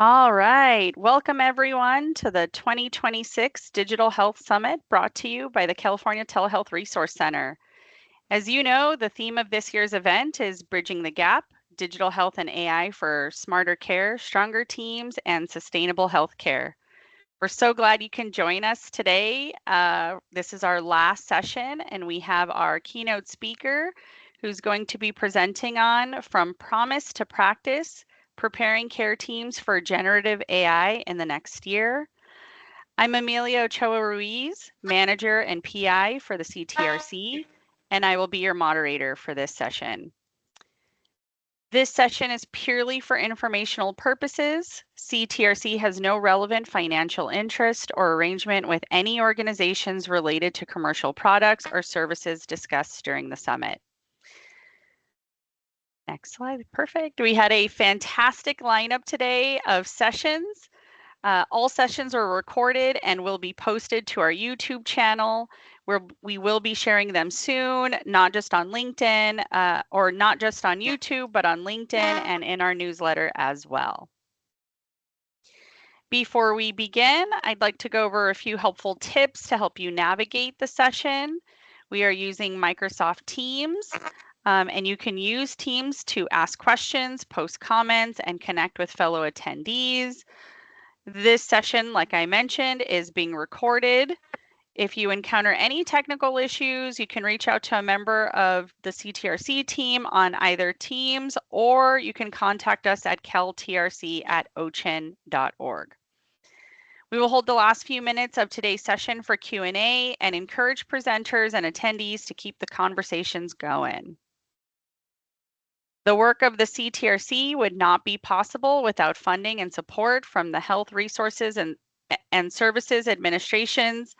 All right. Welcome everyone to the 2026 Digital Health Summit brought to you by the California Telehealth Resource Center. As you know, the theme of this year's event is Bridging the Gap, Digital Health and AI for Smarter Care, Stronger Teams, and Sustainable Healthcare. We're so glad you can join us today. This is our last session, and we have our keynote speaker who's going to be presenting on From Promise to Practice, Preparing Care Teams for Generative AI in the Next Year. I'm Amelia Ochoa Ruiz, Manager and PI for the CTRC, and I will be your moderator for this session. This session is purely for informational purposes. CTRC has no relevant financial interest or arrangement with any organizations related to commercial products or services discussed during the summit. Next slide. Perfect. We had a fantastic lineup today of sessions. All sessions are recorded and will be posted to our YouTube channel, where we will be sharing them soon, not just on LinkedIn or not just on YouTube, but on LinkedIn and in our newsletter as well. Before we begin, I'd like to go over a few helpful tips to help you navigate the session. We are using Microsoft Teams, and you can use Teams to ask questions, post comments, and connect with fellow attendees. This session, like I mentioned, is being recorded. If you encounter any technical issues, you can reach out to a member of the CTRC team on either Teams, or you can contact us at caltrc@ochin.org. We will hold the last few minutes of today's session for Q&A and encourage presenters and attendees to keep the conversations going. The work of the CTRC would not be possible without funding and support from the Health Resources and Services Administration's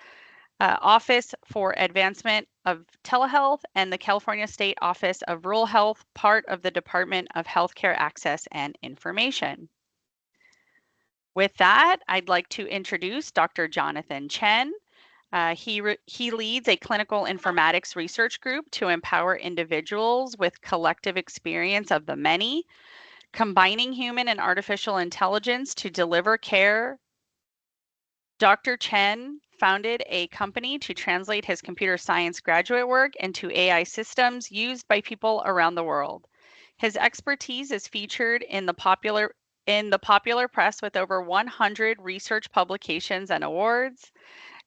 Office for Advancement of Telehealth and the California State Office of Rural Health, part of the Department of Healthcare Access and Information. With that, I'd like to introduce Dr. Jonathan Chen. He leads a clinical informatics research group to empower individuals with collective experience of the many, combining human and artificial intelligence to deliver care. Dr. Chen founded a company to translate his computer science graduate work into AI systems used by people around the world. His expertise is featured in the popular press with over 100 research publications and awards.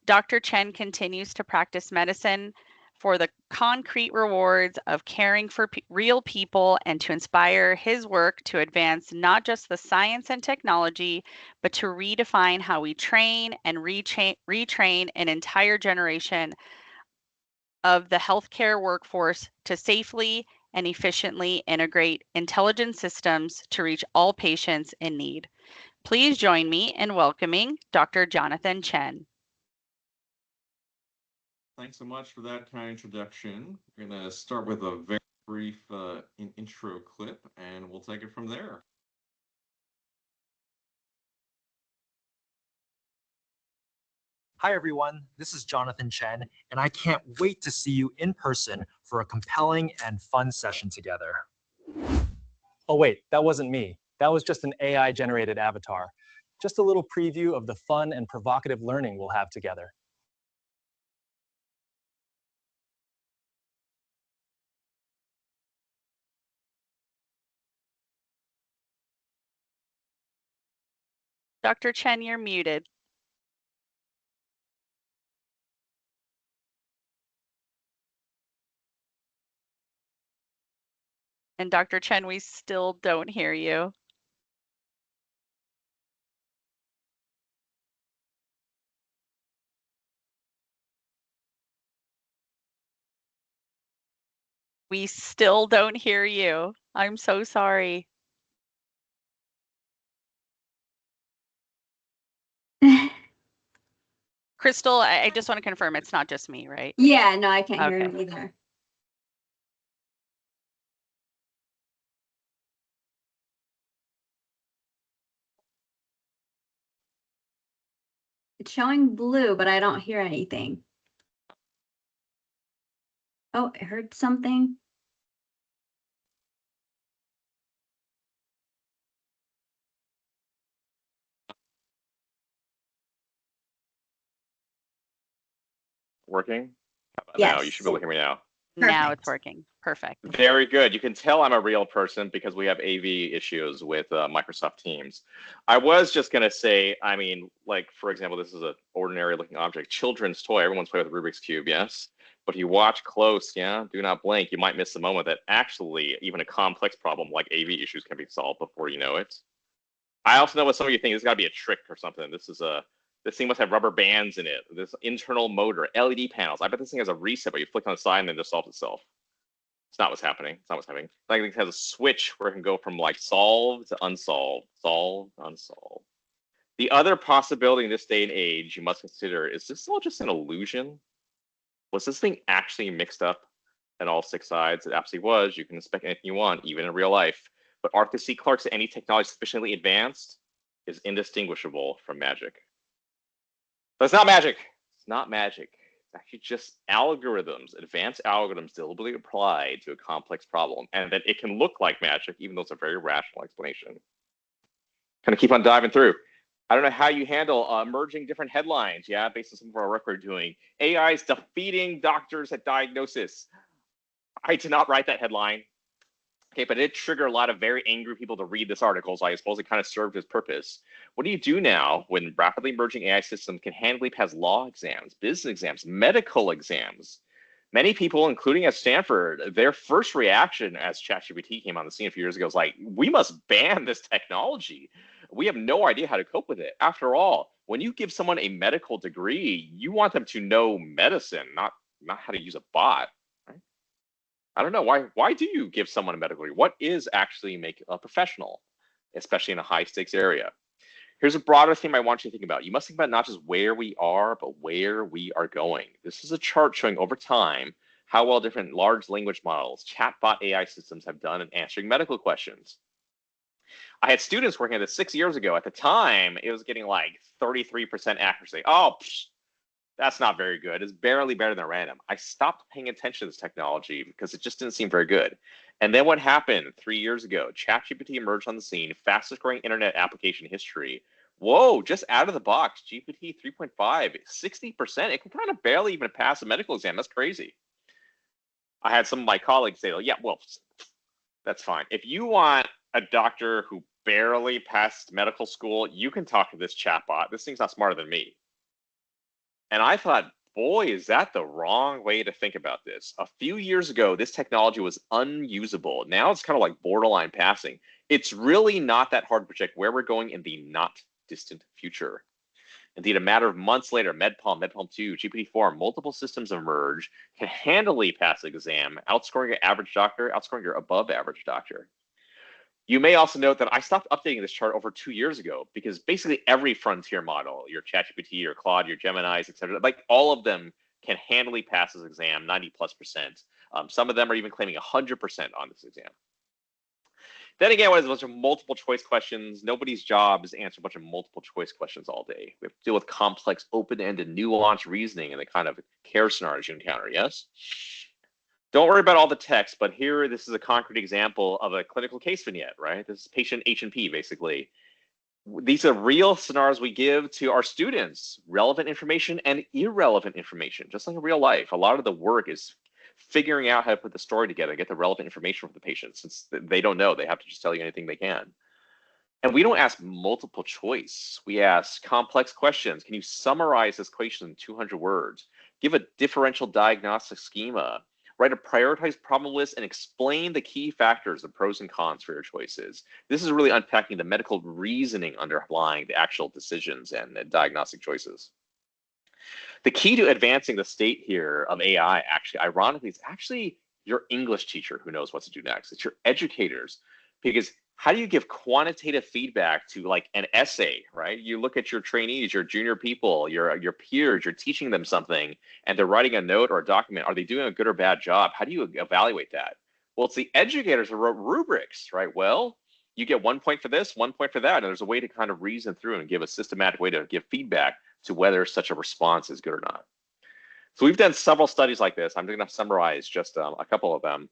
Dr. Chen continues to practice medicine for the concrete rewards of caring for real people and to inspire his work to advance not just the science and technology, but to redefine how we train and retrain an entire generation of the healthcare workforce to safely and efficiently integrate intelligent systems to reach all patients in need. Please join me in welcoming Dr. Jonathan Chen. Thanks so much for that kind introduction. We're going to start with a very brief intro clip, and we'll take it from there. Hi, everyone. This is Jonathan Chen, and I can't wait to see you in person for a compelling and fun session together. Oh, wait, that wasn't me. That was just an AI-generated avatar. Just a little preview of the fun and provocative learning we'll have together. Dr. Chen, you're muted. And Dr. Chen, we still don't hear you. We still don't hear you. I'm so sorry. Crystal, I just want to confirm it's not just me, right? Yeah, no, I can't hear him either. It's showing blue, but I don't hear anything. Oh, I heard something. Working? How about now? You Yes. should be able to hear me now. Now it's Perfect. working. Perfect. Very good. You can tell I'm a real person because we have AV issues with Microsoft Teams. I was just going to say, I mean, like, for example, this is an ordinary looking object, children's toy. Everyone's played with Rubik's Cube, yes? But if you watch close, yeah, do not blink, you might miss the moment that actually even a complex problem like AV issues can be solved before you know it. I also know what some of you think, this has got to be a trick or something. This thing must have rubber bands in it. This internal motor, LED panels. I bet this thing has a reset, but you flick on the side and then it just solves itself. It's not what's happening. It's not what's happening. I think it has a switch where it can go from like solved to unsolved, solved, unsolved. The other possibility in this day and age you must consider, is this all just an illusion? Was this thing actually mixed up at all 6 sides? It absolutely was. You can expect anything you want, even in real life. But Arthur C. Clarke's any technology sufficiently advanced is indistinguishable from magic. But it's not magic. It's not magic. It's actually just algorithms, advanced algorithms deliberately applied to a complex problem. And that it can look like magic, even though it's a very rational explanation. Kind of keep on diving through. I don't know how you handle merging different headlines, yeah, based on some of our work we're doing. AI is defeating doctors at diagnosis. I did not write that headline. Okay, but it triggered a lot of very angry people to read this article, so I suppose it kind of served its purpose. What do you do now when rapidly emerging AI systems can handily pass law exams, business exams, medical exams? Many people, including at Stanford, their first reaction as ChatGPT came on the scene a few years ago was like, we must ban this technology. We have no idea how to cope with it. After all, when you give someone a medical degree, you want them to know medicine, not how to use a bot. I don't know, why do you give someone a medical degree? What is actually making a professional, especially in a high stakes area? Here's a broader theme I want you to think about. You must think about not just where we are, but where we are going. This is a chart showing over time how well different large language models, chatbot AI systems have done in answering medical questions. I had students working on this 6 years ago. At the time, it was getting like 33% accuracy. Oh, that's not very good. It's barely better than random. I stopped paying attention to this technology because it just didn't seem very good. And then what happened 3 years ago? ChatGPT emerged on the scene, fastest growing internet application history. Whoa, just out of the box, GPT 3.5, 60%. It can kind of barely even pass a medical exam. That's crazy. I had some of my colleagues say, yeah, well, that's fine. If you want a doctor who barely passed medical school, you can talk to this chatbot. This thing's not smarter than me. And I thought, boy, is that the wrong way to think about this. A few years ago, this technology was unusable. Now it's kind of like borderline passing. It's really not that hard to project where we're going in the not distant future. Indeed, a matter of months later, MedPalm, MedPalm 2, GPT-4, multiple systems emerge, can handily pass the exam, outscoring your average doctor, outscoring your above average doctor. You may also note that I stopped updating this chart over 2 years ago because basically every frontier model, your ChatGPT, your Claude, your Geminis, et cetera, like all of them can handily pass this exam, 90+%. Some of them are even claiming 100% on this exam. Then again, what is a bunch of multiple choice questions? Nobody's job is to answer a bunch of multiple choice questions all day. We have to deal with complex, open-ended, nuanced reasoning and the kind of care scenarios you encounter, yes? Don't worry about all the text, but here, this is a concrete example of a clinical case vignette, right? This is patient H&P, basically. These are real scenarios we give to our students, relevant information and irrelevant information, just like in real life. A lot of the work is figuring out how to put the story together, get the relevant information from the patient, since they don't know. They have to just tell you anything they can. And we don't ask multiple choice. We ask complex questions. Can you summarize this question in 200 words? Give a differential diagnostic schema. Write a prioritized problem list and explain the key factors, the pros and cons for your choices. This is really unpacking the medical reasoning underlying the actual decisions and the diagnostic choices. The key to advancing the state here of AI, actually, ironically, is actually your English teacher who knows what to do next. It's your educators, because how do you give quantitative feedback to like an essay, right? You look at your trainees, your junior people, your peers, you're teaching them something and they're writing a note or a document. Are they doing a good or bad job? How do you evaluate that? Well, it's the educators who wrote rubrics, right? Well, you get 1 point for this, 1 point for that. And there's a way to kind of reason through and give a systematic way to give feedback to whether such a response is good or not. So we've done several studies like this. I'm going to summarize just a couple of them,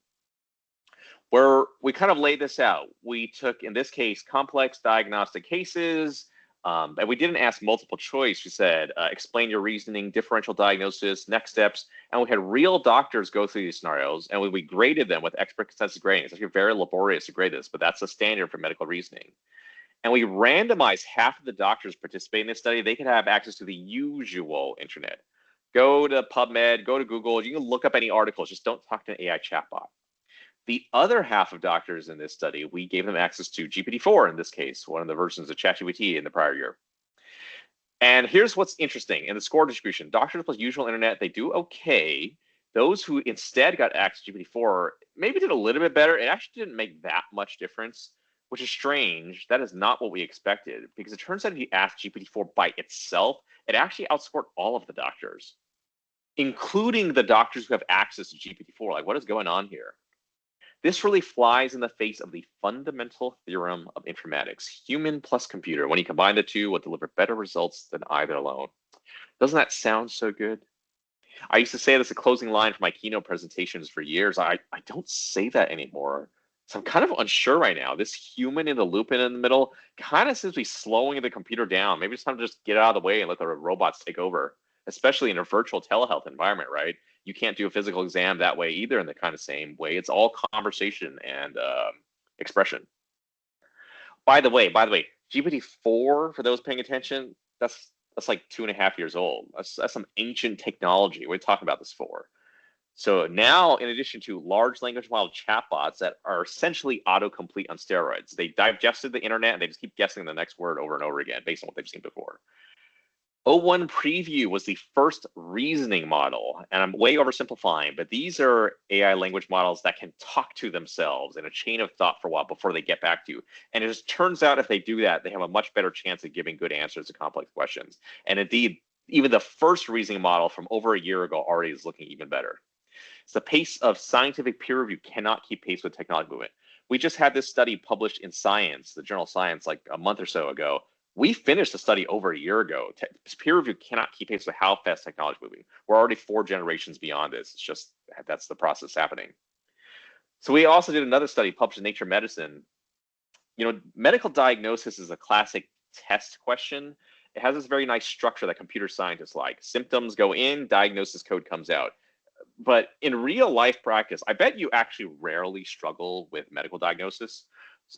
where we kind of laid this out. We took, in this case, complex diagnostic cases, And we didn't ask multiple choice. We said, explain your reasoning, differential diagnosis, next steps. And we had real doctors go through these scenarios, and we graded them with expert consensus grading. It's actually very laborious to grade this, but that's the standard for medical reasoning. And we randomized half of the doctors participating in this study. They could have access to the usual internet. Go to PubMed, go to Google. You can look up any articles. Just don't talk to an AI chatbot. The other half of doctors in this study, we gave them access to GPT-4 in this case, one of the versions of ChatGPT in the prior year. And here's what's interesting. In the score distribution, doctors plus usual internet, they do okay. Those who instead got access to GPT-4 maybe did a little bit better. It actually didn't make that much difference, which is strange. That is not what we expected, because it turns out if you ask GPT-4 by itself, it actually outscored all of the doctors, including the doctors who have access to GPT-4. Like, what is going on here? This really flies in the face of the fundamental theorem of informatics. Human plus computer. When you combine the two, will deliver better results than either alone. Doesn't that sound so good? I used to say this a closing line for my keynote presentations for years. I don't say that anymore. So I'm kind of unsure right now. This human in the loop in the middle kind of seems to be slowing the computer down. Maybe it's time to just get out of the way and let the robots take over, especially in a virtual telehealth environment, right? You can't do a physical exam that way either in the kind of same way. It's all conversation and expression. By the way, GPT-4, for those paying attention, that's like 2.5 years old. That's some ancient technology. We're talking about this for. So now, in addition to large language model chatbots that are essentially autocomplete on steroids, they digested the internet and they just keep guessing the next word over and over again based on what they've seen before. O1 Preview was the first reasoning model, and I'm way oversimplifying, but these are AI language models that can talk to themselves in a chain of thought for a while before they get back to you. And it just turns out if they do that, they have a much better chance of giving good answers to complex questions. And indeed, even the first reasoning model from over a year ago already is looking even better. So the pace of scientific peer review cannot keep pace with technology movement. We just had this study published in Science, the journal Science, like a month or so ago. We finished the study over a year ago. Peer review cannot keep pace with how fast technology is moving. We're already 4 generations beyond this. It's just, that's the process happening. So we also did another study published in Nature Medicine. You know, medical diagnosis is a classic test question. It has this very nice structure that computer scientists like. Symptoms go in, diagnosis code comes out. But in real life practice, I bet you actually rarely struggle with medical diagnosis.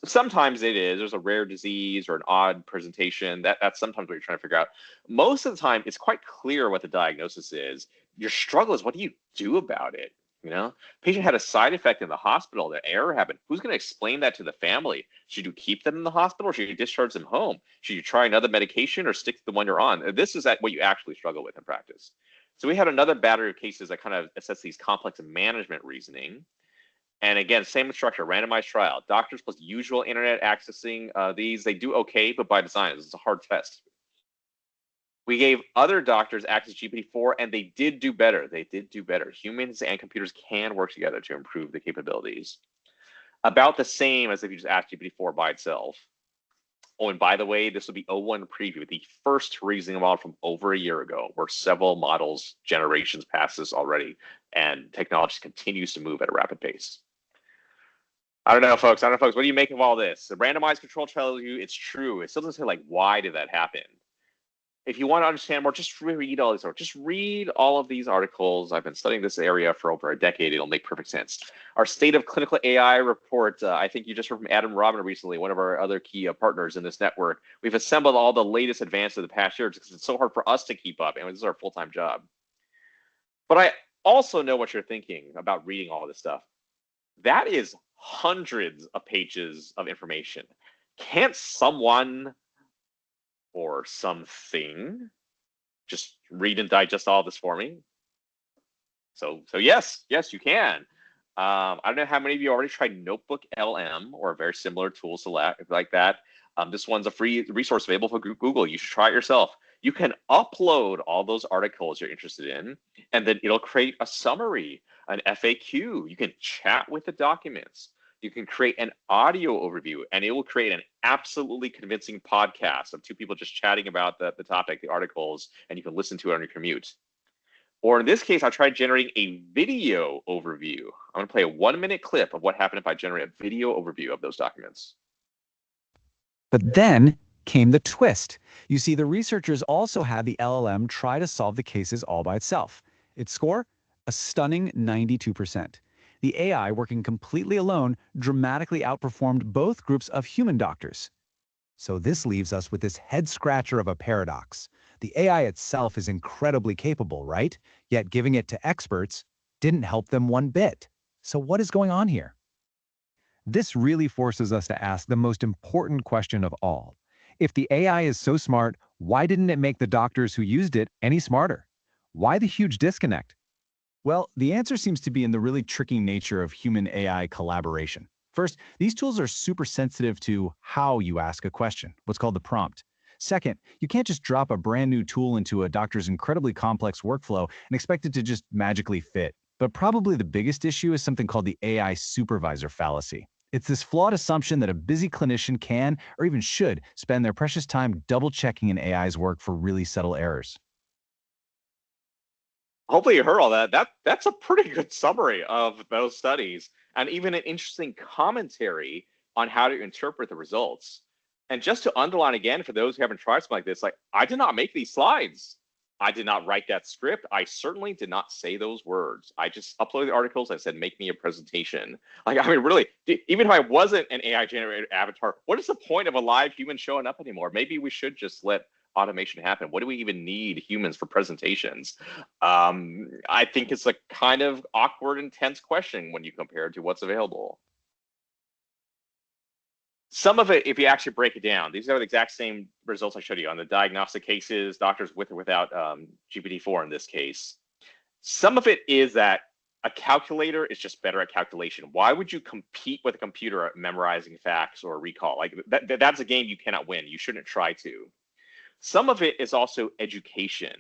Sometimes it is, there's a rare disease or an odd presentation. That's sometimes what you're trying to figure out. Most of the time, it's quite clear what the diagnosis is. Your struggle is, what do you do about it? You know, patient had a side effect in the hospital, the error happened. Who's going to explain that to the family? Should you keep them in the hospital or should you discharge them home? Should you try another medication or stick to the one you're on? This is what you actually struggle with in practice. So we had another battery of cases that kind of assess these complex management reasoning. And again, same structure, randomized trial. Doctors plus usual internet accessing these, they do okay, but by design, it's a hard test. We gave other doctors access to GPT-4, and they did do better. They did do better. Humans and computers can work together to improve the capabilities. About the same as if you just asked GPT-4 by itself. Oh, and by the way, this will be O1 Preview, the first reasoning model from over a year ago. We're several models, generations past this already, and technology continues to move at a rapid pace. I don't know, folks. What do you make of all this? The randomized control tells you it's true. It still doesn't say, like, why did that happen? If you want to understand more, just read all these articles. Just read all of these articles. I've been studying this area for over a decade. It'll make perfect sense. Our State of Clinical AI report, I think you just heard from Adam Robin recently, one of our other key partners in this network. We've assembled all the latest advances of the past year because it's so hard for us to keep up, and this is our full-time job. But I also know what you're thinking about reading all this stuff. That is hundreds of pages of information. Can't someone or something just read and digest all this for me? So yes, you can. I don't know how many of you already tried Notebook LM or very similar tools like that. This one's a free resource available for Google. You should try it yourself. You can upload all those articles you're interested in, and then it'll create a summary, an FAQ. You can chat with the documents. You can create an audio overview, and it will create an absolutely convincing podcast of 2 people just chatting about the topic, the articles, and you can listen to it on your commute. Or in this case, I tried generating a video overview. I'm going to play a 1-minute clip of what happened if I generate a video overview of those documents. But then came the twist. You see, the researchers also had the LLM try to solve the cases all by itself. Its score? A stunning 92%. The AI, working completely alone, dramatically outperformed both groups of human doctors. So this leaves us with this head-scratcher of a paradox. The AI itself is incredibly capable, right? Yet giving it to experts didn't help them one bit. So what is going on here? This really forces us to ask the most important question of all. If the AI is so smart, why didn't it make the doctors who used it any smarter? Why the huge disconnect? Well, the answer seems to be in the really tricky nature of human-AI collaboration. First, these tools are super sensitive to how you ask a question, what's called the prompt. Second, you can't just drop a brand new tool into a doctor's incredibly complex workflow and expect it to just magically fit. But probably the biggest issue is something called the AI supervisor fallacy. It's this flawed assumption that a busy clinician can, or even should, spend their precious time double-checking an AI's work for really subtle errors. Hopefully you heard all that. That's a pretty good summary of those studies, and even an interesting commentary on how to interpret the results. And just to underline again, for those who haven't tried something like this, like, I did not make these slides. I did not write that script. I certainly did not say those words. I just uploaded the articles. I said, make me a presentation. Like, I mean, really, even if I wasn't an AI generated avatar, what is the point of a live human showing up anymore? Maybe we should just let automation happen. What do we even need humans for presentations? I think it's a kind of awkward, intense question when you compare it to what's available. Some of it, if you actually break it down, these are the exact same results I showed you on the diagnostic cases, doctors with or without GPT-4 in this case. Some of it is that a calculator is just better at calculation. Why would you compete with a computer at memorizing facts or recall? Like that's a game you cannot win. You shouldn't try to. Some of it is also education.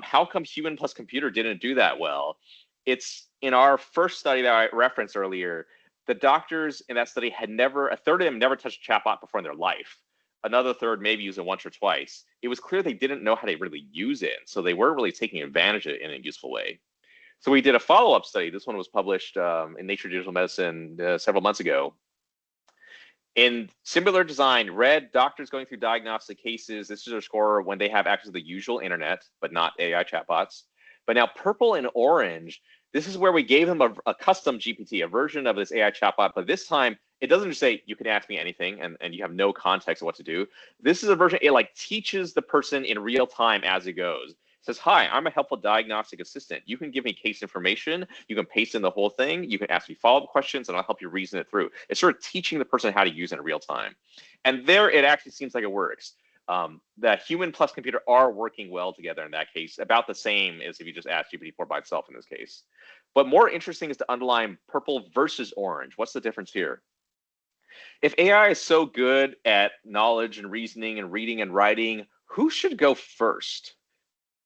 How come human plus computer didn't do that well? It's in our first study that I referenced earlier, the doctors in that study a third of them never touched a chatbot before in their life. Another third maybe used it once or twice. It was clear they didn't know how to really use it, so they weren't really taking advantage of it in a useful way. So we did a follow-up study. This one was published in Nature Digital Medicine several months ago. In similar design, red, doctors going through diagnostic cases. This is their score when they have access to the usual internet, but not AI chatbots. But now purple and orange, this is where we gave them a custom GPT, a version of this AI chatbot, but this time it doesn't just say, you can ask me anything and you have no context of what to do. This is a version, it like teaches the person in real time as it goes. It says, hi, I'm a helpful diagnostic assistant. You can give me case information. You can paste in the whole thing. You can ask me follow-up questions and I'll help you reason it through. It's sort of teaching the person how to use it in real time. And there it actually seems like it works. That human plus computer are working well together in that case, about the same as if you just ask GPT-4 by itself in this case. But more interesting is to underline purple versus orange. What's the difference here? If AI is so good at knowledge and reasoning and reading and writing, who should go first?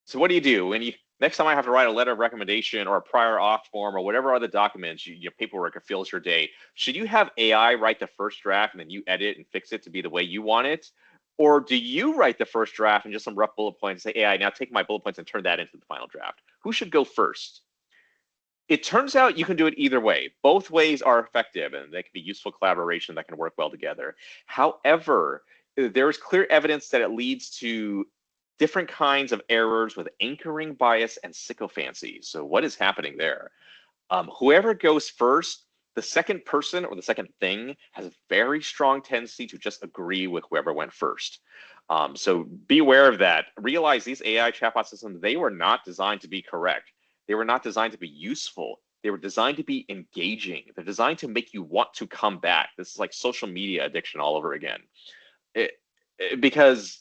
So what do? When next time I have to write a letter of recommendation or a prior auth form or whatever other documents, your paperwork fills your day, should you have AI write the first draft and then you edit and fix it to be the way you want it? Or do you write the first draft and just some rough bullet points and say, AI, now take my bullet points and turn that into the final draft? Who should go first? It turns out you can do it either way. Both ways are effective and they can be useful collaboration that can work well together. However, there is clear evidence that it leads to different kinds of errors with anchoring bias and sycophancy. So what is happening there? Whoever goes first, the second person or the second thing has a very strong tendency to just agree with whoever went first. So be aware of that. Realize these AI chatbot systems, they were not designed to be correct. They were not designed to be useful. They were designed to be engaging. They're designed to make you want to come back. This is like social media addiction all over again. Because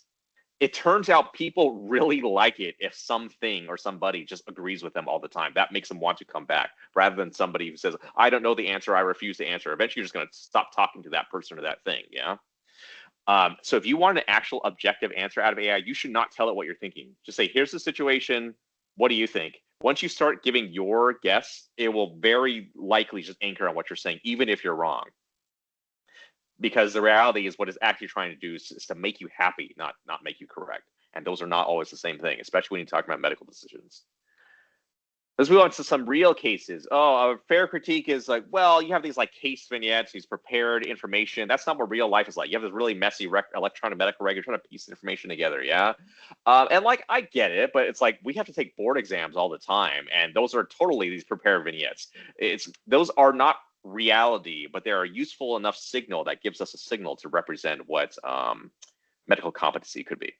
it turns out people really like it if something or somebody just agrees with them all the time. That makes them want to come back rather than somebody who says, I don't know the answer, I refuse to answer. Eventually, you're just going to stop talking to that person or that thing, yeah? So if you want an actual objective answer out of AI, you should not tell it what you're thinking. Just say, here's the situation. What do you think? Once you start giving your guess, it will very likely just anchor on what you're saying, even if you're wrong. Because the reality is what it's actually trying to do is to make you happy, not make you correct. And those are not always the same thing, especially when you talk about medical decisions. Let's move on to some real cases. Oh, a fair critique is like, well, you have these like case vignettes, these prepared information. That's not what real life is like. You have this really messy electronic medical record, trying to piece information together, yeah? And like, I get it, but it's like, we have to take board exams all the time. And those are totally these prepared vignettes. Those are not reality, but they're a useful enough signal that gives us a signal to represent what medical competency could be.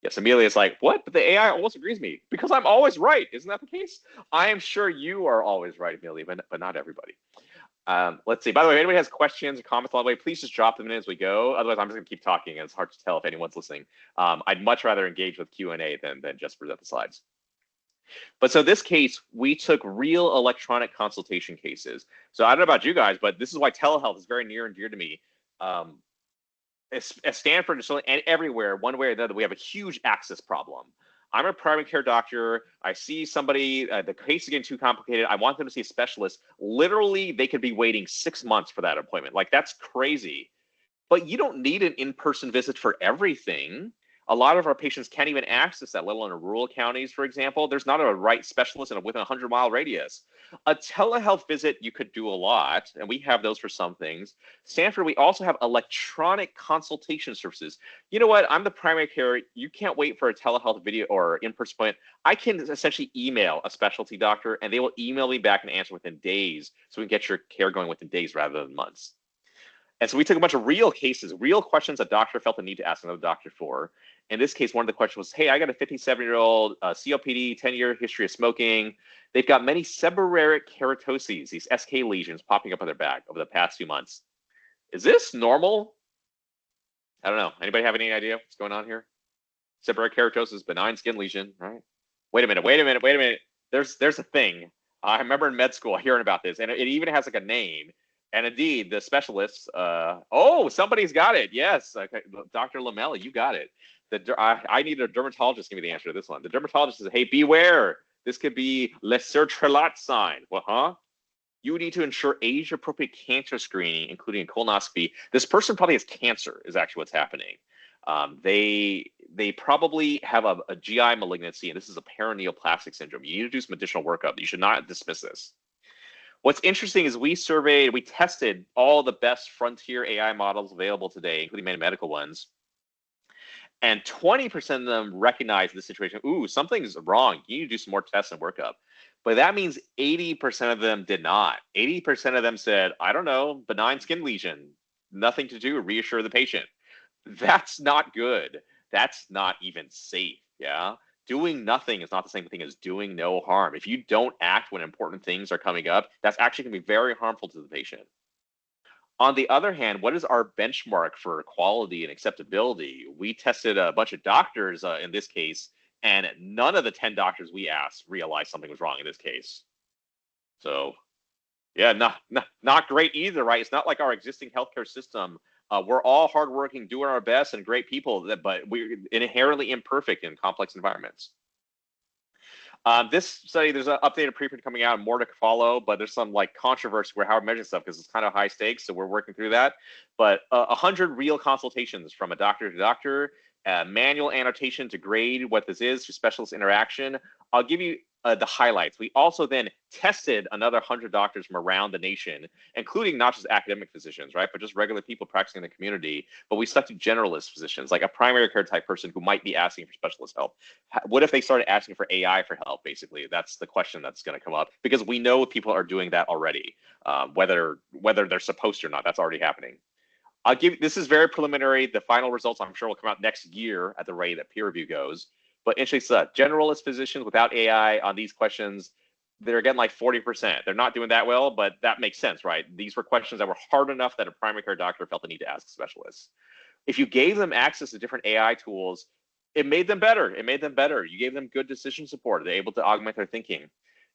Yes, Amelia's like, what? But the AI almost agrees with me because I'm always right. Isn't that the case? I am sure you are always right, Amelia, but not everybody. Let's see. By the way, if anybody has questions or comments along the way, please just drop them in as we go. Otherwise, I'm just going to keep talking, and it's hard to tell if anyone's listening. I'd much rather engage with Q&A than just present the slides. But so this case, we took real electronic consultation cases. So I don't know about you guys, but this is why telehealth is very near and dear to me. At Stanford and everywhere, one way or another, we have a huge access problem. I'm a primary care doctor. I see somebody, the case is getting too complicated. I want them to see a specialist. Literally, they could be waiting 6 months for that appointment. Like, that's crazy. But you don't need an in-person visit for everything. A lot of our patients can't even access that, let alone in rural counties, for example. There's not a right specialist within a 100-mile radius. A telehealth visit, you could do a lot, and we have those for some things. Stanford, we also have electronic consultation services. You know what? I'm the primary care. You can't wait for a telehealth video or in-person appointment. I can essentially email a specialty doctor, and they will email me back and answer within days, so we can get your care going within days rather than months. And so we took a bunch of real cases, real questions a doctor felt the need to ask another doctor for. In this case, one of the questions was, hey, I got a 57-year-old COPD, 10-year history of smoking. They've got many seborrheic keratoses, these SK lesions popping up on their back over the past few months. Is this normal? I don't know. Anybody have any idea what's going on here? Seborrheic keratosis, benign skin lesion, right? Wait a minute. There's a thing. I remember in med school hearing about this, and it even has like a name. And indeed, the specialists, oh, somebody's got it. Yes, okay. Dr. Lamella, you got it. I need a dermatologist to give me the answer to this one. The dermatologist says, hey, beware. This could be le sertralat sign. Well, huh? You need to ensure age-appropriate cancer screening, including a colonoscopy. This person probably has cancer, is actually what's happening. They probably have a GI malignancy, and this is a paraneoplastic syndrome. You need to do some additional workup. You should not dismiss this. What's interesting is we tested all the best frontier AI models available today, including many medical ones. And 20% of them recognize the situation. Ooh, something's wrong. You need to do some more tests and workup. But that means 80% of them did not. 80% of them said, I don't know, benign skin lesion, nothing to do, reassure the patient. That's not good. That's not even safe, yeah? Doing nothing is not the same thing as doing no harm. If you don't act when important things are coming up, that's actually going to be very harmful to the patient. On the other hand, what is our benchmark for quality and acceptability? We tested a bunch of doctors in this case, and none of the 10 doctors we asked realized something was wrong in this case. So yeah, not great either, right? It's not like our existing healthcare system. We're all hardworking, doing our best, and great people, but we're inherently imperfect in complex environments. This study, there's an updated preprint coming out and more to follow, but there's some like controversy where how we're measuring stuff because it's kind of high stakes, so we're working through that. But 100 real consultations from a doctor to doctor, manual annotation to grade what this is through specialist interaction. I'll give you the highlights. We also then tested another 100 doctors from around the nation, including not just academic physicians, right, but just regular people practicing in the community. But we stuck to generalist physicians, like a primary care type person who might be asking for specialist help. What if they started asking for AI for help, basically? That's the question that's going to come up, because we know people are doing that already, whether they're supposed to or not. That's already happening. This is very preliminary. The final results, I'm sure, will come out next year at the rate that peer review goes. But interestingly, generalist physicians without AI on these questions, they're getting like 40%. They're not doing that well, but that makes sense, right? These were questions that were hard enough that a primary care doctor felt the need to ask specialists. If you gave them access to different AI tools, it made them better. You gave them good decision support. They're able to augment their thinking.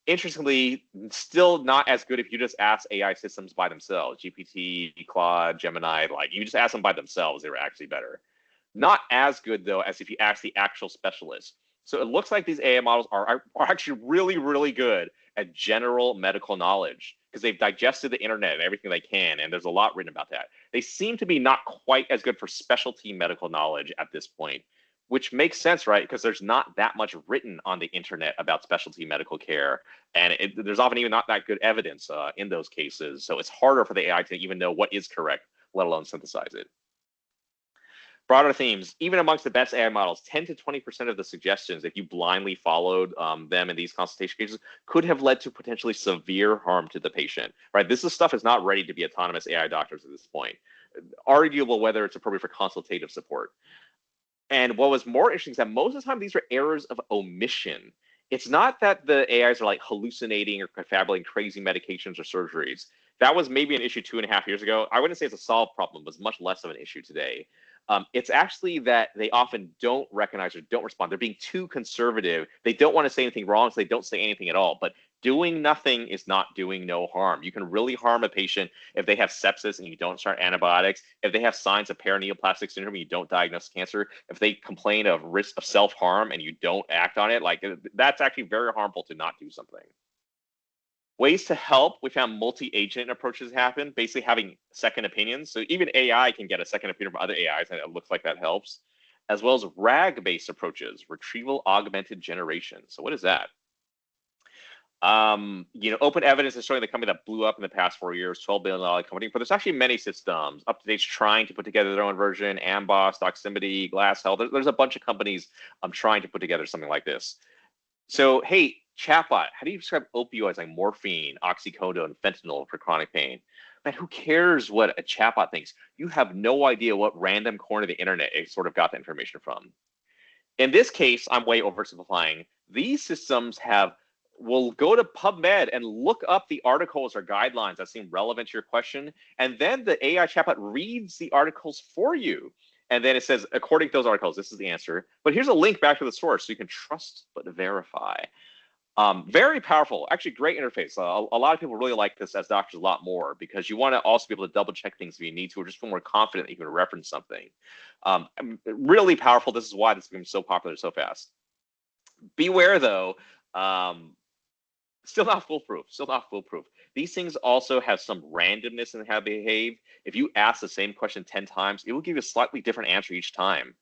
Interestingly, still not as good if you just ask AI systems by themselves. GPT, Claude, Gemini, like you just ask them by themselves, they were actually better. Not as good, though, as if you ask the actual specialist. So it looks like these AI models are actually really, really good at general medical knowledge because they've digested the internet and everything they can, and there's a lot written about that. They seem to be not quite as good for specialty medical knowledge at this point, which makes sense, right? Because there's not that much written on the internet about specialty medical care, and there's often even not that good evidence in those cases. So it's harder for the AI to even know what is correct, let alone synthesize it. Broader themes, even amongst the best AI models, 10 to 20% of the suggestions, if you blindly followed them in these consultation cases, could have led to potentially severe harm to the patient, right? This stuff is not ready to be autonomous AI doctors at this point. Arguable whether it's appropriate for consultative support. And what was more interesting is that most of the time, these are errors of omission. It's not that the AIs are like hallucinating or confabulating crazy medications or surgeries. That was maybe an issue 2.5 years ago. I wouldn't say it's a solved problem, but it's much less of an issue today. It's actually that they often don't recognize or don't respond. They're being too conservative. They don't want to say anything wrong, so they don't say anything at all. But doing nothing is not doing no harm. You can really harm a patient if they have sepsis and you don't start antibiotics, if they have signs of paraneoplastic syndrome and you don't diagnose cancer, if they complain of risk of self-harm and you don't act on it, like that's actually very harmful to not do something. Ways to help, we found multi-agent approaches happen, basically having second opinions. So even AI can get a second opinion from other AIs, and it looks like that helps, as well as RAG-based approaches, retrieval augmented generation. So what is that? Open evidence is showing the company that blew up in the past 4 years, $12 billion company, but there's actually many systems. UpToDate's trying to put together their own version, Amboss, Doximity, Glass Health. There's a bunch of companies trying to put together something like this. So, hey, chatbot, how do you describe opioids like morphine, oxycodone, fentanyl for chronic pain? Man, who cares what a chatbot thinks? You have no idea what random corner of the internet it sort of got the information from. In this case, I'm way oversimplifying. These systems will go to PubMed and look up the articles or guidelines that seem relevant to your question, and then the AI chatbot reads the articles for you. And then it says, according to those articles, this is the answer. But here's a link back to the source so you can trust but verify. Very powerful, actually great interface. A lot of people really like this as doctors a lot more because you want to also be able to double check things if you need to, or just feel more confident that you can reference something. Really powerful. This is why this became so popular so fast. Beware though, still not foolproof, These things also have some randomness in how they behave. If you ask the same question 10 times, it will give you a slightly different answer each time.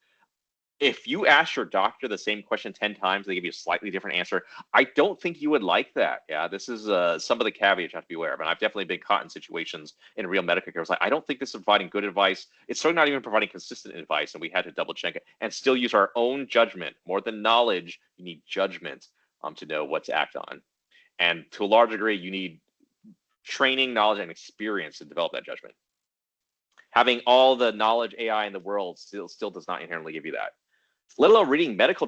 If you ask your doctor the same question 10 times, they give you a slightly different answer. I don't think you would like that. Yeah, this is some of the caveats you have to be aware of. And I've definitely been caught in situations in real medical care. It's like, I don't think this is providing good advice. It's certainly not even providing consistent advice. And we had to double check it and still use our own judgment. More than knowledge, you need judgment to know what to act on. And to a large degree, you need training, knowledge, and experience to develop that judgment. Having all the knowledge AI in the world still does not inherently give you that. Let alone reading medical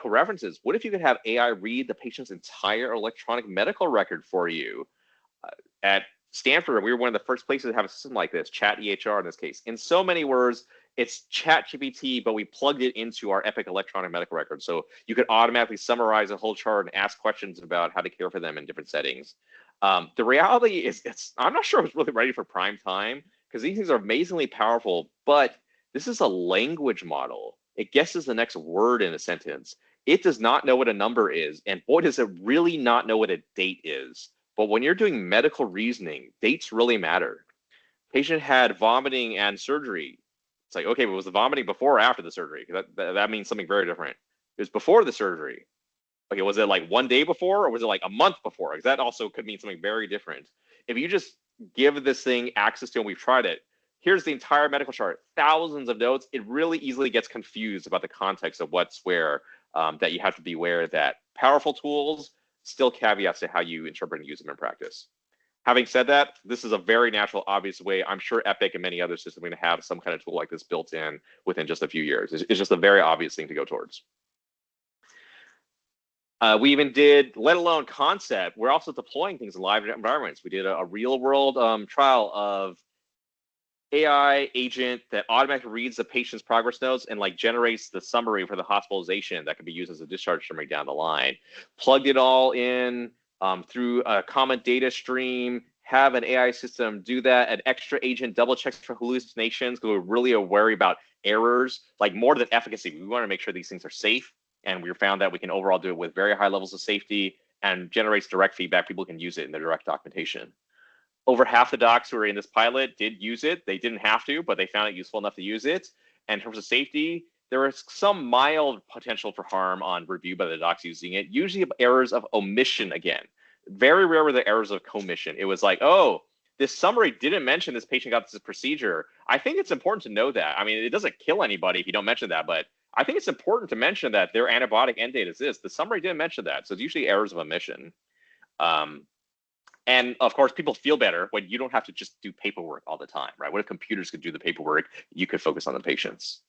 references. What if you could have AI read the patient's entire electronic medical record for you? At Stanford, we were one of the first places to have a system like this, Chat EHR in this case. In so many words, it's ChatGPT, but we plugged it into our Epic electronic medical record. So you could automatically summarize a whole chart and ask questions about how to care for them in different settings. The reality is, I'm not sure it's really ready for prime time because these things are amazingly powerful, but this is a language model. It guesses the next word in a sentence. It does not know what a number is, and boy, does it really not know what a date is. But when you're doing medical reasoning, dates really matter. Patient had vomiting and surgery. It's like, okay, but was the vomiting before or after the surgery? That means something very different. It was before the surgery. Okay, was it like 1 day before or was it like a month before? Because that also could mean something very different. If you just give this thing access to, and we've tried it, here's the entire medical chart, thousands of notes, it really easily gets confused about the context of what's where, that you have to be aware that powerful tools, still caveats to how you interpret and use them in practice. Having said that, this is a very natural, obvious way. I'm sure Epic and many other systems are going to have some kind of tool like this built in within just a few years. It's just a very obvious thing to go towards. We even did, let alone concept, we're also deploying things in live environments. We did a real world trial of AI agent that automatically reads the patient's progress notes and like generates the summary for the hospitalization that can be used as a discharge summary down the line. Plugged it all in through a common data stream, have an AI system do that. An extra agent double checks for hallucinations because we're really worried about errors, like more than efficacy. We want to make sure these things are safe. And we found that we can overall do it with very high levels of safety and generates direct feedback. People can use it in their direct documentation. Over half the docs who were in this pilot did use it. They didn't have to, but they found it useful enough to use it. And in terms of safety, there is some mild potential for harm on review by the docs using it, usually errors of omission again. Very rare were the errors of commission. It was like, oh, this summary didn't mention this patient got this procedure. I think it's important to know that. I mean, it doesn't kill anybody if you don't mention that, but I think it's important to mention that their antibiotic end date is this. The summary didn't mention that, so it's usually errors of omission. And of course, people feel better when you don't have to just do paperwork all the time, right? What if computers could do the paperwork? You could focus on the patients.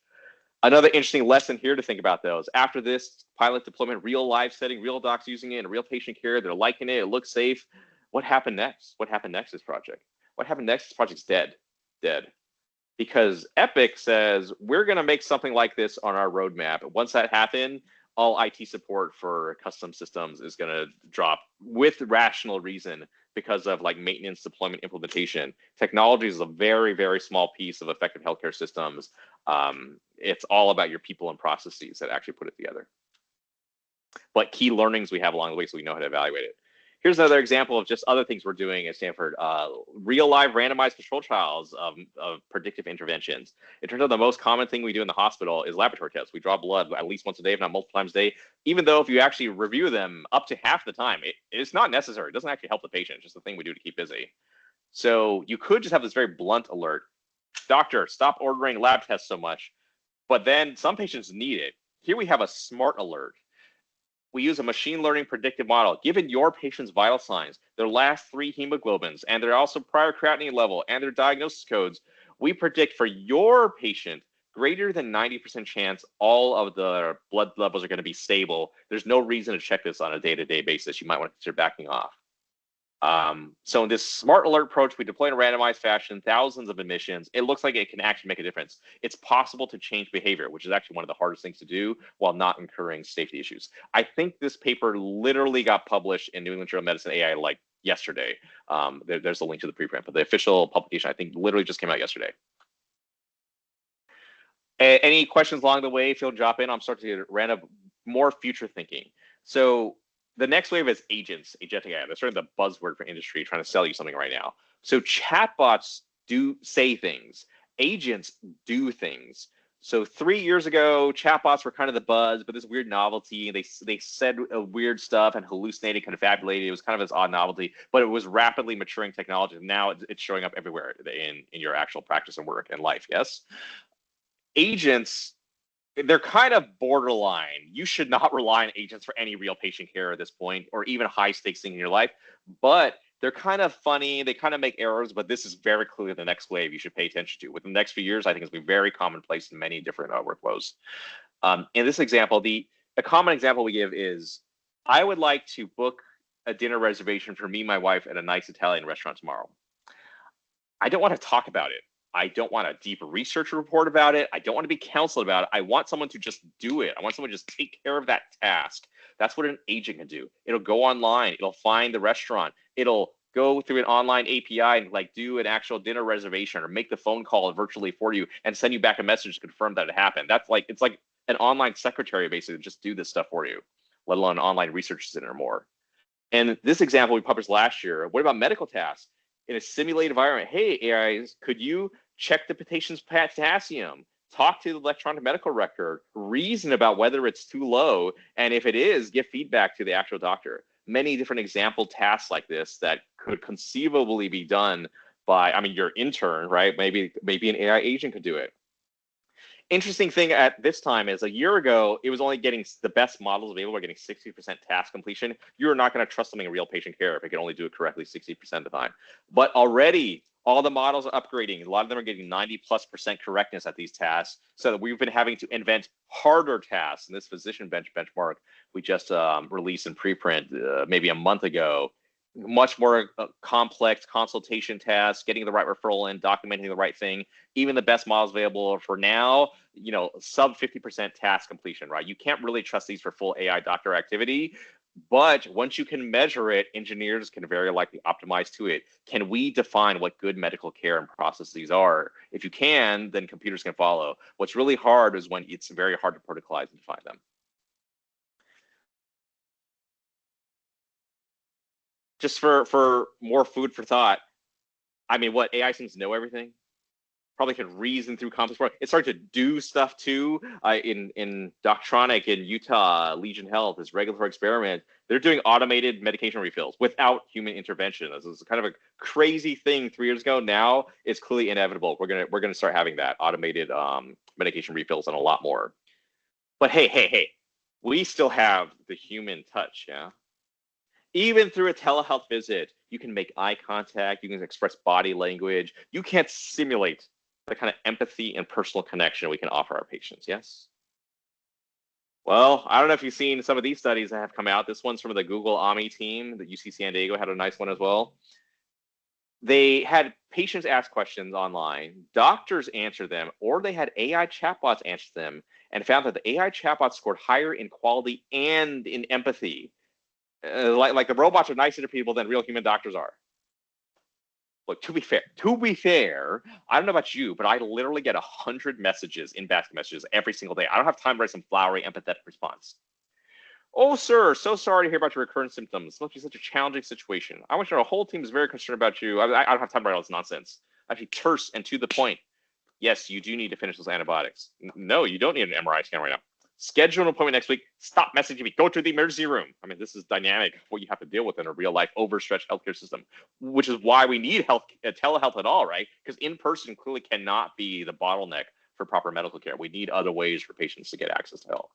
Another interesting lesson here to think about, though, is after this pilot deployment, real live setting, real docs using it, and real patient care, they're liking it, it looks safe. What happened next? What happened next this project? What happened next? This project's dead. Because Epic says, we're going to make something like this on our roadmap. Once that happens, all IT support for custom systems is going to drop with rational reason because of like maintenance, deployment, implementation. Technology is a very, very small piece of effective healthcare systems. It's all about your people and processes that actually put it together. But key learnings we have along the way so we know how to evaluate it. Here's another example of just other things we're doing at Stanford. Real live randomized control trials of predictive interventions. It turns out the most common thing we do in the hospital is laboratory tests. We draw blood at least once a day, if not multiple times a day, even though if you actually review them up to half the time, it's not necessary. It doesn't actually help the patient. It's just a thing we do to keep busy. So you could just have this very blunt alert. Doctor, stop ordering lab tests so much. But then some patients need it. Here we have a smart alert. We use a machine learning predictive model. Given your patient's vital signs, their last 3 hemoglobins, and their also prior creatinine level, and their diagnosis codes, we predict for your patient greater than 90% chance all of the blood levels are going to be stable. There's no reason to check this on a day-to-day basis. You might want to consider backing off. So in this smart alert approach, we deploy in a randomized fashion, thousands of admissions. It looks like it can actually make a difference. It's possible to change behavior, which is actually one of the hardest things to do while not incurring safety issues. I think this paper literally got published in New England Journal of Medicine AI like yesterday. There's a link to the preprint, but the official publication, I think, literally just came out yesterday. Any questions along the way, feel drop in. I'm starting to get random, more future thinking. So the next wave is agents, agentic AI. That's sort of the buzzword for industry, trying to sell you something right now. So chatbots do say things. Agents do things. So 3 years ago, chatbots were kind of the buzz, but this weird novelty. They said weird stuff and hallucinated, confabulated. It was kind of this odd novelty, but it was rapidly maturing technology. Now it's showing up everywhere in your actual practice and work and life. Yes, agents. They're kind of borderline. You should not rely on agents for any real patient care at this point, or even high stakes thing in your life, but they're kind of funny. They kind of make errors, but this is very clearly the next wave you should pay attention to. Within the next few years, I think it's going to be very commonplace in many different workflows. In this example, a common example we give is, I would like to book a dinner reservation for me and my wife at a nice Italian restaurant tomorrow. I don't want to talk about it. I don't want a deep research report about it. I don't want to be counseled about it. I want someone to just do it. I want someone to just take care of that task. That's what an agent can do. It'll go online. It'll find the restaurant. It'll go through an online API and like do an actual dinner reservation or make the phone call virtually for you and send you back a message to confirm that it happened. That's like, it's like an online secretary basically to just do this stuff for you, let alone an online research center or more. And this example we published last year. What about medical tasks? In a simulated environment, hey, AIs, could you check the patient's potassium, talk to the electronic medical record, reason about whether it's too low, and if it is, give feedback to the actual doctor. Many different example tasks like this that could conceivably be done by, your intern, right? Maybe an AI agent could do it. Interesting thing at this time is a year ago, it was only getting the best models available, getting 60% task completion. You're not going to trust something in real patient care if it can only do it correctly 60% of the time. But already, all the models are upgrading. A lot of them are getting 90+% correctness at these tasks. So that we've been having to invent harder tasks. And this physician benchmark we just released in preprint maybe a month ago. Much more complex consultation tasks, getting the right referral in, documenting the right thing. Even the best models available for now, sub 50% task completion, right? You can't really trust these for full AI doctor activity. But once you can measure it, engineers can very likely optimize to it. Can we define what good medical care and processes are? If you can, then computers can follow. What's really hard is when it's very hard to protocolize and define them. Just for more food for thought, what AI seems to know everything? probably can reason through complex work. It's starting to do stuff too. In Doctronic in Utah, Legion Health, this regulatory experiment, they're doing automated medication refills without human intervention. This is kind of a crazy thing 3 years ago. Now it's clearly inevitable. We're gonna start having that automated medication refills and a lot more. But hey, we still have the human touch, yeah? Even through a telehealth visit, you can make eye contact, you can express body language. You can't simulate the kind of empathy and personal connection we can offer our patients, yes? Well, I don't know if you've seen some of these studies that have come out. This one's from the Google AMI team. The UC San Diego had a nice one as well. They had patients ask questions online, doctors answer them, or they had AI chatbots answer them, and found that the AI chatbots scored higher in quality and in empathy. Like the robots are nicer to people than real human doctors are. Look, to be fair, I don't know about you, but I literally get 100 messages, in-basket messages every single day. I don't have time to write some flowery, empathetic response. Oh, sir, so sorry to hear about your recurrent symptoms. It must be such a challenging situation. I want you to know, a whole team is very concerned about you. I don't have time to write all this nonsense. Actually, terse and to the point. Yes, you do need to finish those antibiotics. No, you don't need an MRI scan right now. Schedule an appointment next week. Stop messaging me. Go to the emergency room. I mean, this is dynamic, what you have to deal with in a real life overstretched healthcare system, which is why we need telehealth at all, right? Because in-person clearly cannot be the bottleneck for proper medical care. We need other ways for patients to get access to help.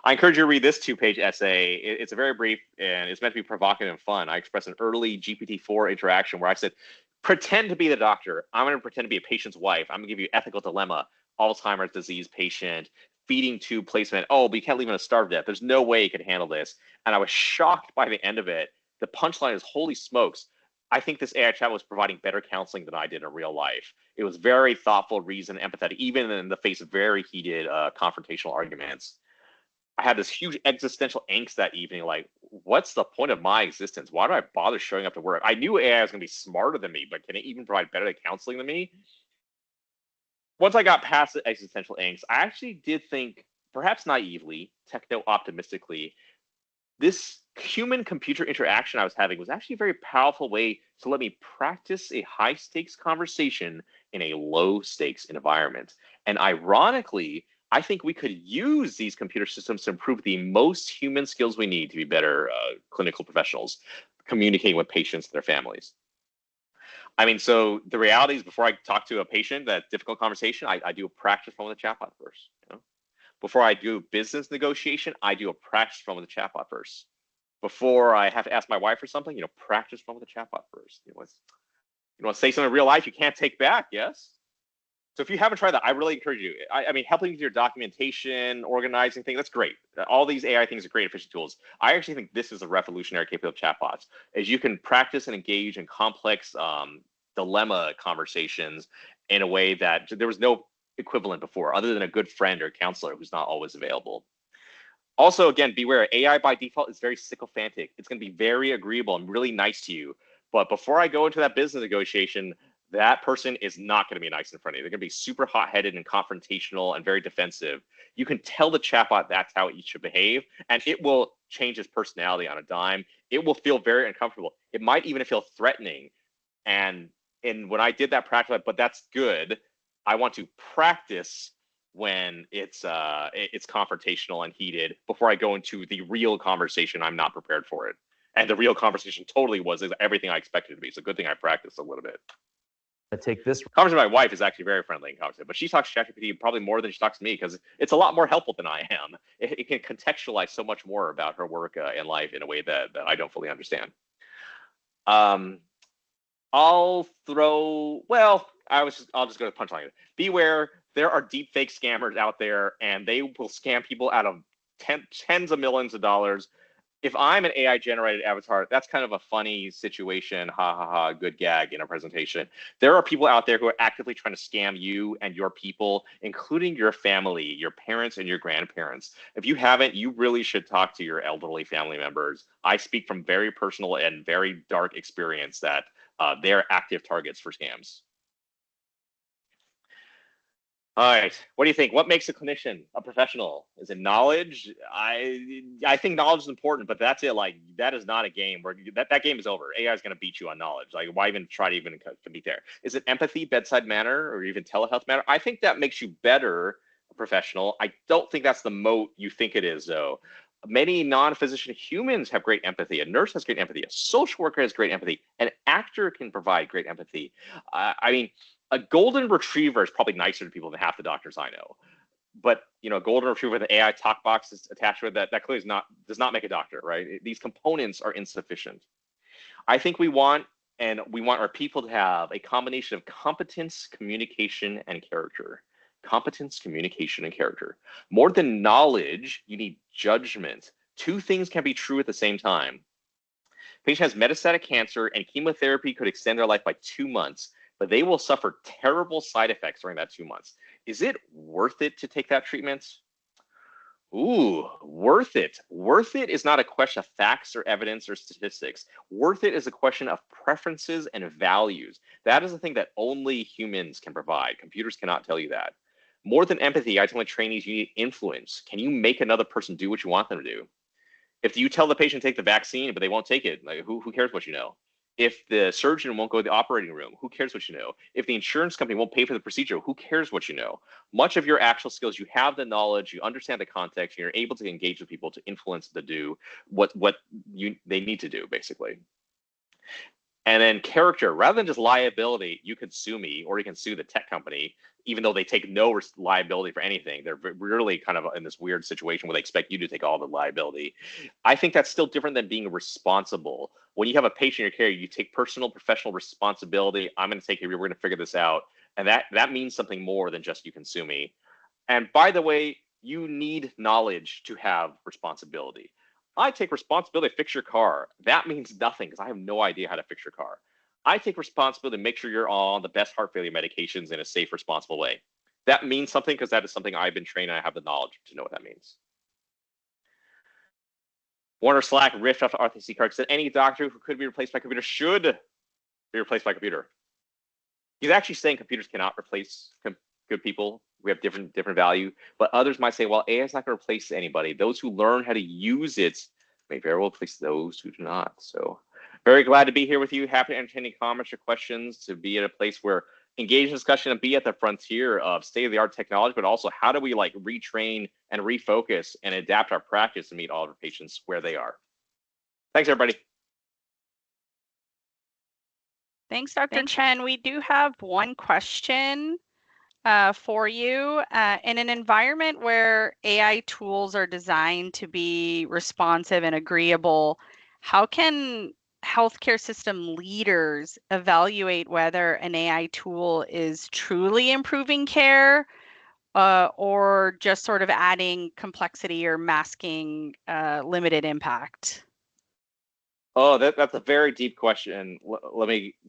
I encourage you to read this 2-page essay. It's a very brief and it's meant to be provocative and fun. I express an early GPT-4 interaction where I said, pretend to be the doctor. I'm going to pretend to be a patient's wife. I'm going to give you ethical dilemma, Alzheimer's disease patient, feeding tube placement. Oh, but you can't leave him to starve to death. There's no way you could handle this. And I was shocked by the end of it. The punchline is, holy smokes. I think this AI chat was providing better counseling than I did in real life. It was very thoughtful, reasoned, empathetic, even in the face of very heated confrontational arguments. I had this huge existential angst that evening, like, what's the point of my existence? Why do I bother showing up to work? I knew AI was going to be smarter than me, but can it even provide better counseling than me? Once I got past the existential angst, I actually did think, perhaps naively, techno-optimistically, this human-computer interaction I was having was actually a very powerful way to let me practice a high-stakes conversation in a low-stakes environment. And ironically, I think we could use these computer systems to improve the most human skills we need to be better clinical professionals, communicating with patients and their families. I mean, so the reality is, before I talk to a patient, that difficult conversation, I do a practice run with the chatbot first. You know? Before I do business negotiation, I do a practice run with the chatbot first. Before I have to ask my wife for something, practice run with the chatbot first. You want to say something in real life you can't take back, yes? So if you haven't tried that, I really encourage you. I mean, helping with your documentation, organizing things, that's great. All these AI things are great, efficient tools. I actually think this is a revolutionary capability of chatbots, as you can practice and engage in complex dilemma conversations in a way that there was no equivalent before, other than a good friend or counselor who's not always available. Also, again, beware, AI by default is very sycophantic. It's going to be very agreeable and really nice to you. But before I go into that business negotiation, that person is not going to be nice in front of you. They're going to be super hot-headed and confrontational and very defensive. You can tell the chatbot that's how it should behave, and it will change its personality on a dime. It will feel very uncomfortable. It might even feel threatening. And when I did that practice, but that's good, I want to practice when it's confrontational and heated before I go into the real conversation. I'm not prepared for it. And the real conversation totally was everything I expected it to be. So good thing I practiced a little bit. Take this Conversation with my wife is actually very friendly and conversative, but she talks to ChatGPT probably more than she talks to me because it's a lot more helpful than I am. It can contextualize so much more about her work in life in a way that I don't fully understand. I'll just go to the punchline. Beware, there are deepfake scammers out there, and they will scam people out of tens of millions of dollars. If I'm an AI generated avatar, that's kind of a funny situation, ha ha ha, good gag in a presentation. There are people out there who are actively trying to scam you and your people, including your family, your parents and your grandparents. If you haven't, you really should talk to your elderly family members. I speak from very personal and very dark experience that they're active targets for scams. All right. What do you think? What makes a clinician a professional? Is it knowledge? I think knowledge is important, but that's it. Like, that is not a game where that game is over. AI is going to beat you on knowledge. Like, why even try to even compete there? Is it empathy, bedside manner, or even telehealth manner? I think that makes you better a professional. I don't think that's the moat you think it is, though. Many non-physician humans have great empathy. A nurse has great empathy. A social worker has great empathy. An actor can provide great empathy. I mean, a golden retriever is probably nicer to people than half the doctors I know. But a golden retriever with an AI talk box is attached to it, that clearly does not make a doctor, right? These components are insufficient. I think we want our people to have a combination of competence, communication, and character. Competence, communication, and character. More than knowledge, you need judgment. Two things can be true at the same time. Patient has metastatic cancer and chemotherapy could extend their life by 2 months, but they will suffer terrible side effects during that 2 months. Is it worth it to take that treatment? Ooh, worth it. Worth it is not a question of facts or evidence or statistics. Worth it is a question of preferences and values. That is the thing that only humans can provide. Computers cannot tell you that. More than empathy, I tell my trainees you need influence. Can you make another person do what you want them to do? If you tell the patient to take the vaccine, but they won't take it, like, who cares what you know? If the surgeon won't go to the operating room, who cares what you know? If the insurance company won't pay for the procedure, who cares what you know? Much of your actual skills, you have the knowledge, you understand the context, and you're able to engage with people to influence to do what they need to do, basically. And then character, rather than just liability, you could sue me or you can sue the tech company, even though they take no liability for anything. They're really kind of in this weird situation where they expect you to take all the liability. I think that's still different than being responsible. When you have a patient in your care, you take personal, professional responsibility. I'm going to take care of you. We're going to figure this out. And that means something more than just you can sue me. And by the way, you need knowledge to have responsibility. I take responsibility to fix your car. That means nothing because I have no idea how to fix your car. I take responsibility to make sure you're on the best heart failure medications in a safe, responsible way. That means something because that is something I've been trained and I have the knowledge to know what that means. Warner Slack riffed off RTC Clark said any doctor who could be replaced by computer should be replaced by computer. He's actually saying computers cannot replace good people. We have different value, but others might say, well, AI is not going to replace anybody. Those who learn how to use it may very well replace those who do not. So very glad to be here with you. Happy to entertain any comments or questions, to be at a place where engage in discussion and be at the frontier of state-of-the-art technology, but also how do we like retrain and refocus and adapt our practice to meet all of our patients where they are. Thanks, everybody. Thanks, Dr. Chen. We do have one question for you. In an environment where AI tools are designed to be responsive and agreeable, how can healthcare system leaders evaluate whether an AI tool is truly improving care or just sort of adding complexity or masking limited impact? Oh, that's a very deep question.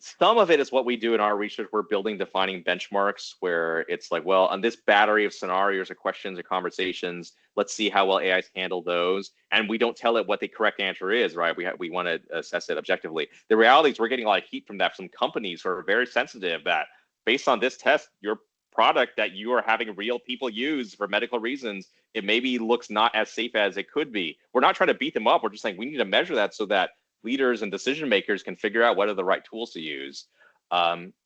Some of it is what we do in our research. We're building defining benchmarks where it's like, well, on this battery of scenarios or questions or conversations, let's see how well AIs handle those. And we don't tell it what the correct answer is, right? We want to assess it objectively. The reality is we're getting a lot of heat from that from companies who are very sensitive that based on this test, your product that you are having real people use for medical reasons, it maybe looks not as safe as it could be. We're not trying to beat them up. We're just saying we need to measure that so that leaders and decision makers can figure out what are the right tools to use.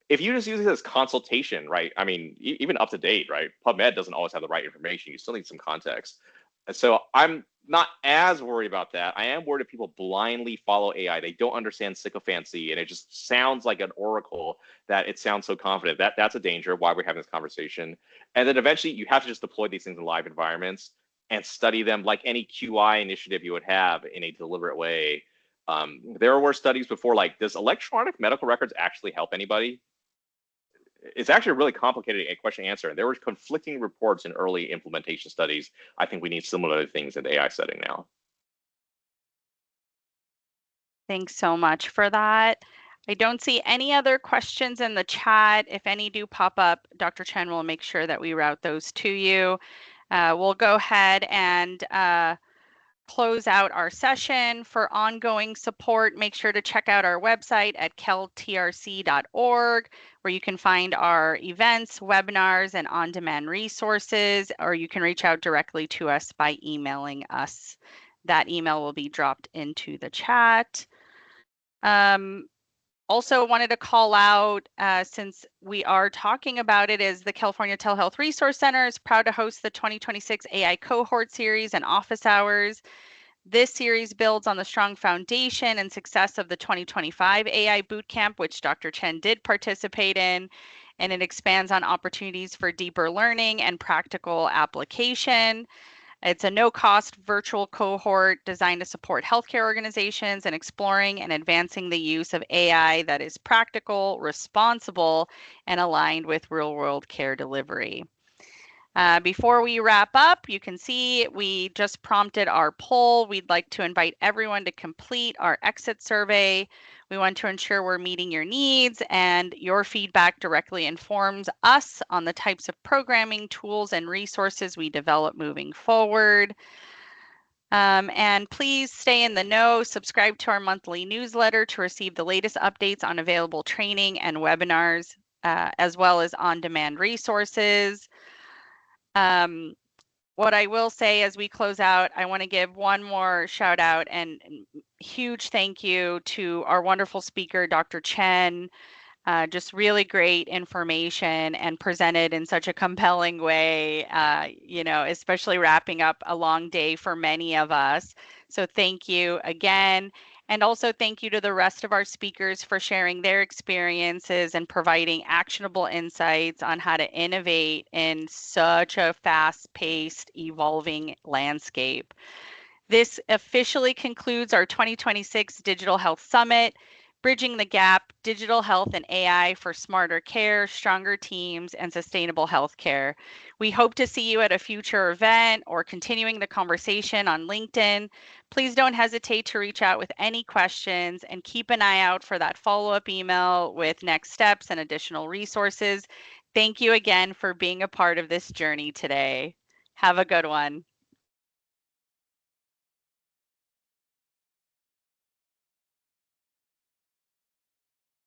If you just use it as consultation, right? I mean, even up to date, right? PubMed doesn't always have the right information. You still need some context. And so I'm not as worried about that. I am worried if people blindly follow AI. They don't understand sycophancy, and it just sounds like an oracle that it sounds so confident. That's a danger, why we're having this conversation. And then eventually you have to just deploy these things in live environments and study them like any QI initiative you would have in a deliberate way. There were studies before, like, does electronic medical records actually help anybody? It's actually a really complicated question to answer. And there were conflicting reports in early implementation studies. I think we need similar things in the AI setting now. Thanks so much for that. I don't see any other questions in the chat. If any do pop up, Dr. Chen will make sure that we route those to you. We'll go ahead and close out our session. For ongoing support, make sure to check out our website at keltrc.org, where you can find our events, webinars, and on-demand resources, or you can reach out directly to us by emailing us. That email will be dropped into the chat. Also wanted to call out, since we are talking about it, is the California Telehealth Resource Center is proud to host the 2026 AI Cohort Series and Office Hours. This series builds on the strong foundation and success of the 2025 AI Bootcamp, which Dr. Chen did participate in, and it expands on opportunities for deeper learning and practical application. It's a no-cost virtual cohort designed to support healthcare organizations in exploring and advancing the use of AI that is practical, responsible, and aligned with real-world care delivery. Before we wrap up, you can see we just prompted our poll. We'd like to invite everyone to complete our exit survey. We want to ensure we're meeting your needs, and your feedback directly informs us on the types of programming, tools, and resources we develop moving forward. And please stay in the know, subscribe to our monthly newsletter to receive the latest updates on available training and webinars, as well as on-demand resources. What I will say as we close out, I want to give one more shout out and huge thank you to our wonderful speaker, Dr. Chen. Just really great information and presented in such a compelling way, especially wrapping up a long day for many of us. So thank you again. And also thank you to the rest of our speakers for sharing their experiences and providing actionable insights on how to innovate in such a fast-paced, evolving landscape. This officially concludes our 2026 Digital Health Summit, Bridging the Gap, Digital Health and AI for Smarter Care, Stronger Teams, and Sustainable Healthcare. We hope to see you at a future event or continuing the conversation on LinkedIn. Please don't hesitate to reach out with any questions and keep an eye out for that follow-up email with next steps and additional resources. Thank you again for being a part of this journey today. Have a good one.